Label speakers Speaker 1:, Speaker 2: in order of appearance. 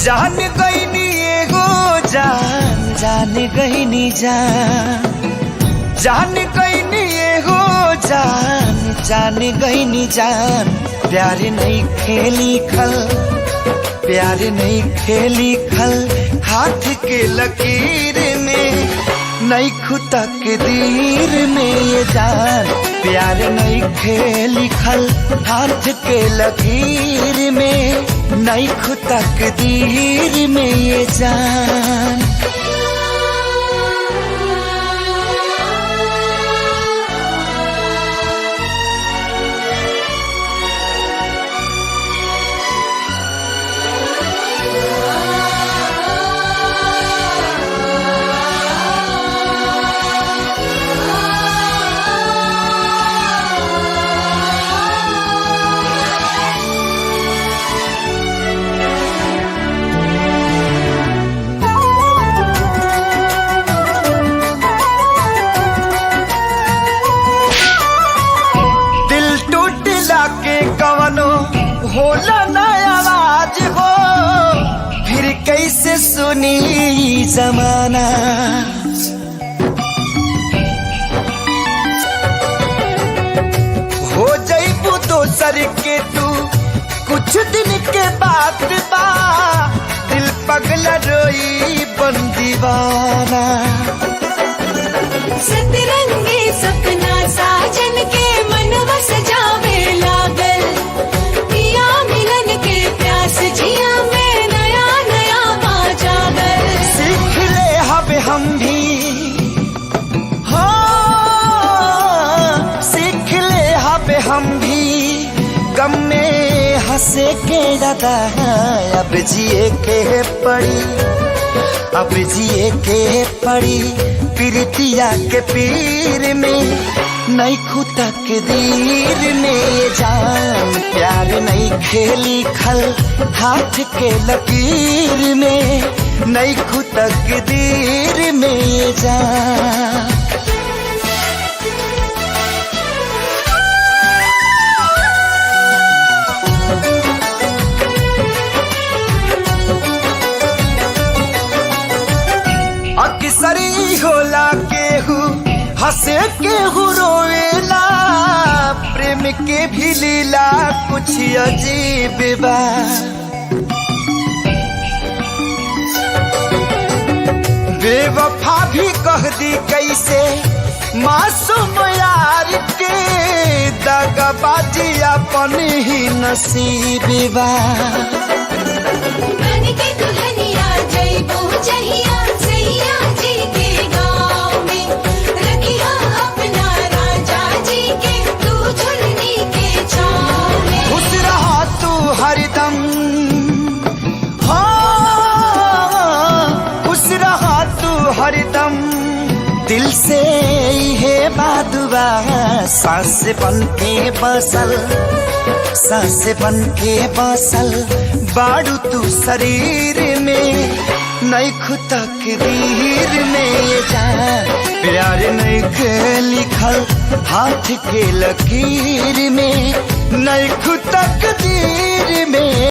Speaker 1: जान गईनी एगो जान जान गईनी जान गईनी एगो जान जान गईनी जान। प्यार नहीं खेली खल प्यार नहीं खेली खल हाथ के लकीर में नहीं खुदा के दीर में ये जान। प्यार नहीं खेली खल हाथ के लकीर में नहीं खुदा के दीर में ये जान। होला ना आवाज हो फिर कैसे सुनी जमाना। हो जाइबू दोसर के तू कुछ दिन के बाद बा दिल पगला रोई बन दीवाना।
Speaker 2: सतरंगी सपना साजन के मनवा सजावे लागल जिया में नया नया बाजागर।
Speaker 1: सीख ले हबे हम भी सीख ले हबे हम भी गम में हंसे के दादा। अब जिए के पड़ी अब जिए के पड़ी प्रीतिया के पीर में नहीं खुदा के दीर में जान। प्यार नहीं खेली खल हाथ के लकीर में नहीं खुदा के दीर में जान। अक्सरी होला केहू हंसे केहू रोवेला प्रेम के भी लीला कुछ अजीब बा। बेवफा भी कह दी कैसे मासूम यार के दगाबाजी अपन ही नसीब बा।
Speaker 2: बन के दुल्हनिया जइबू जहिया सैया जी के गाँव में रखिया अपना राजा जी के तू झुलनी के छाँव में।
Speaker 1: खुश रहा तू हरदम खुश रहा तू हरदम दिल से है बादुआ। सांस बन के बसल सांस बन के बसल बाड़ू तू शरीर में नहीं खुदा के दीर में ये जान। प्यार नहीं के लिखल हाथ के लकीर में नहीं खुदा के दीर में।